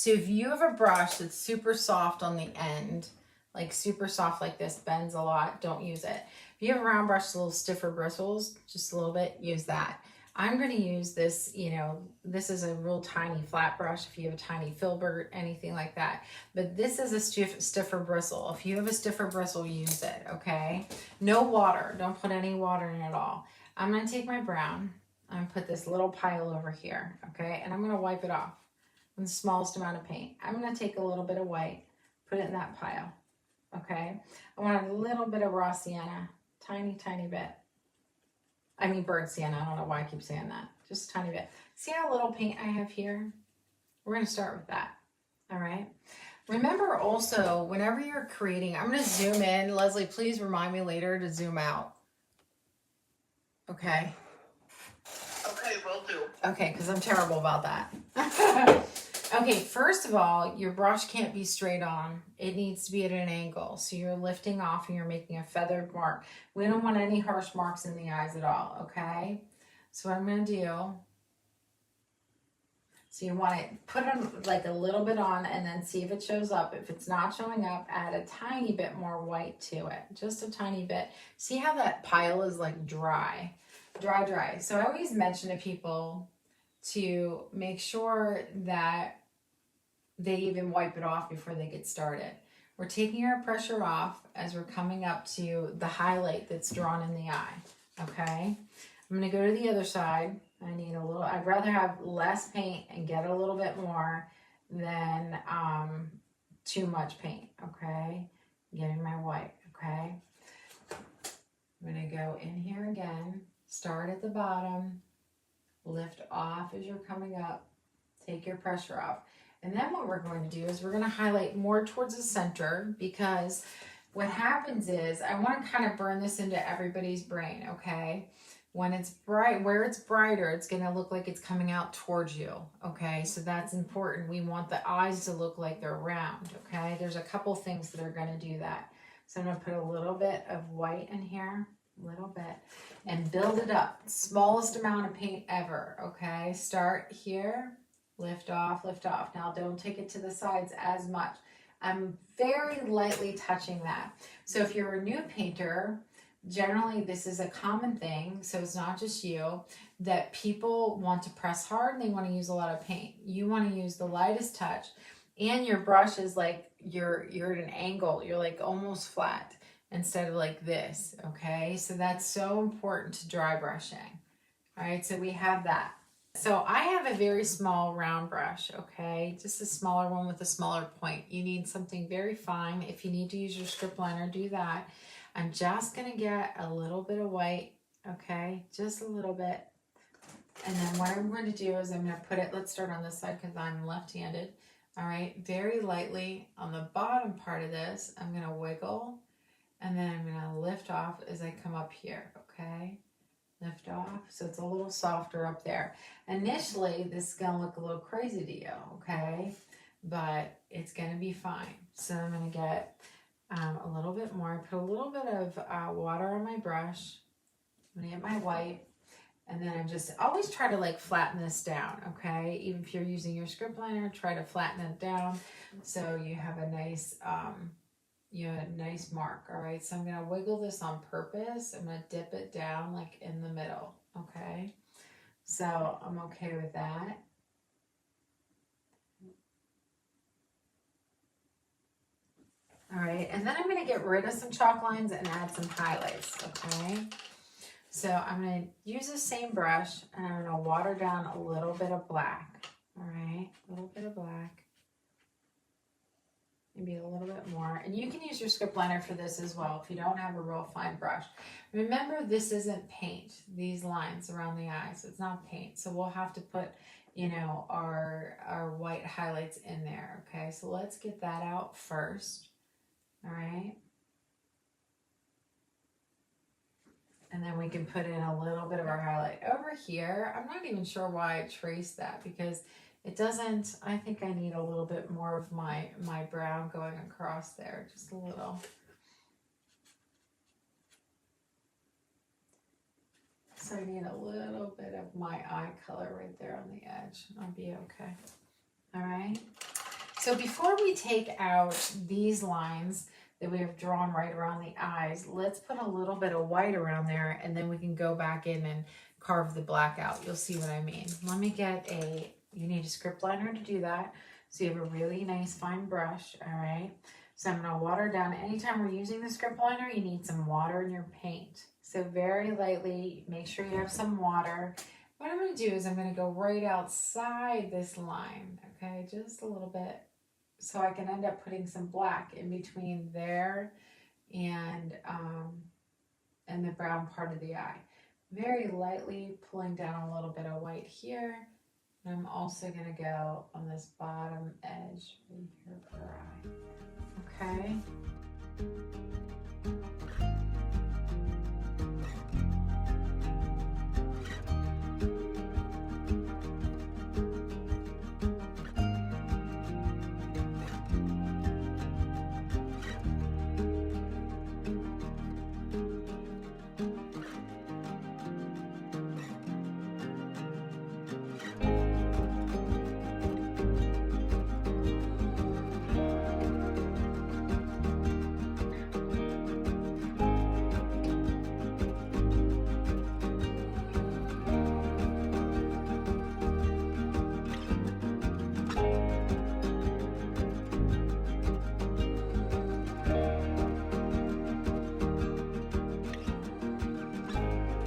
So if you have a brush that's super soft on the end, like super soft like this, bends a lot, don't use it. If you have a round brush with a little stiffer bristles, just a little bit, use that. I'm going to use this, you know, this is a real tiny flat brush if you have a tiny filbert, anything like that. But this is a stiffer bristle. If you have a stiffer bristle, use it, okay? No water. Don't put any water in at all. I'm going to take my brown. I'm going to put this little pile over here, okay? And I'm going to wipe it off with the smallest amount of paint. I'm going to take a little bit of white, put it in that pile, okay? I want a little bit of raw sienna, tiny, tiny bit. I mean burnt sienna, I don't know why I keep saying that. Just a tiny bit. See how little paint I have here? We're going to start with that, all right? Remember also, whenever you're creating, I'm going to zoom in. Leslie, please remind me later to zoom out. Okay? Okay, will do. Okay, because I'm terrible about that. Okay, first of all, your brush can't be straight on. It needs to be at an angle. So you're lifting off and you're making a feathered mark. We don't want any harsh marks in the eyes at all, okay? So what I'm going to do, so you want to put them like a little bit on and then see if it shows up. If it's not showing up, add a tiny bit more white to it. Just a tiny bit. See how that pile is like dry? Dry. So I always mention to people to make sure that they even wipe it off before they get started. We're taking our pressure off as we're coming up to the highlight that's drawn in the eye, okay? I'm gonna go to the other side. I need a little, I'd rather have less paint and get a little bit more than too much paint, okay? Getting my white, okay? I'm gonna go in here again, start at the bottom, lift off as you're coming up, take your pressure off. And then what we're going to do is we're going to highlight more towards the center, because what happens is I want to kind of burn this into everybody's brain, okay? When it's bright, where it's brighter, it's going to look like it's coming out towards you, okay? So that's important. We want the eyes to look like they're round, okay? There's a couple things that are going to do that. So I'm going to put a little bit of white in here, a little bit, and build it up. Smallest amount of paint ever, okay? Start here. Lift off, lift off. Now don't take it to the sides as much. I'm very lightly touching that. So if you're a new painter, generally this is a common thing, so it's not just you, that people want to press hard and they want to use a lot of paint. You want to use the lightest touch, and your brush is like you're at an angle. You're like almost flat instead of like this, okay? So that's so important to dry brushing. All right, so we have that. So I have a very small round brush, okay? Just a smaller one with a smaller point. You need something very fine. If you need to use your strip liner, do that. I'm just gonna get a little bit of white, okay? Just a little bit. And then what I'm going to do is I'm gonna put it, let's start on this side because I'm left-handed. All right, very lightly on the bottom part of this, I'm gonna wiggle, and then I'm gonna lift off as I come up here, okay? Lift off, so it's a little softer up there. Initially, this is gonna look a little crazy to you, okay? But it's gonna be fine. So I'm gonna get a little bit more, put a little bit of water on my brush. I'm gonna get my white, and then I'm just, always try to like flatten this down, okay? Even if you're using your script liner, try to flatten it down so you have a nice, nice mark, all right? So I'm gonna wiggle this on purpose. I'm gonna dip it down like in the middle, okay? So I'm okay with that. All right, and then I'm gonna get rid of some chalk lines and add some highlights, okay? So I'm gonna use the same brush and I'm gonna water down a little bit of black, all right? A little bit of black. Maybe a little bit more. And you can use your script liner for this as well if you don't have a real fine brush. Remember, this isn't paint, these lines around the eyes. It's not paint. So we'll have to put, you know, our white highlights in there, okay? So let's get that out first, all right? And then we can put in a little bit of our highlight. Over here, I'm not even sure why I traced that, because it doesn't, I think I need a little bit more of my brown going across there, just a little. So I need a little bit of my eye color right there on the edge. I'll be okay. All right. So before we take out these lines that we have drawn right around the eyes, let's put a little bit of white around there, and then we can go back in and carve the black out. You'll see what I mean. Let me get you need a script liner to do that. So you have a really nice fine brush, all right? So I'm gonna water down. Anytime we're using the script liner, you need some water in your paint. So very lightly, make sure you have some water. What I'm gonna do is I'm gonna go right outside this line, okay? Just a little bit, so I can end up putting some black in between there and the brown part of the eye. Very lightly pulling down a little bit of white here. And I'm also gonna go on this bottom edge right here of her eye, okay?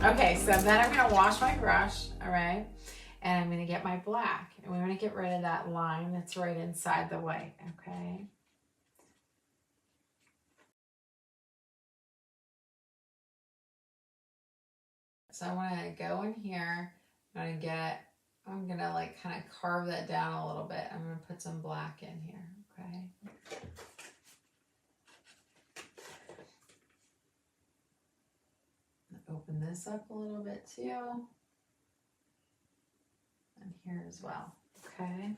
Okay, so then I'm gonna wash my brush, all right? And I'm gonna get my black, and we wanna get rid of that line that's right inside the white, okay? So I wanna go in here, I'm gonna like kind of carve that down a little bit. I'm gonna put some black in here, okay? Open this up a little bit too. And here as well, okay?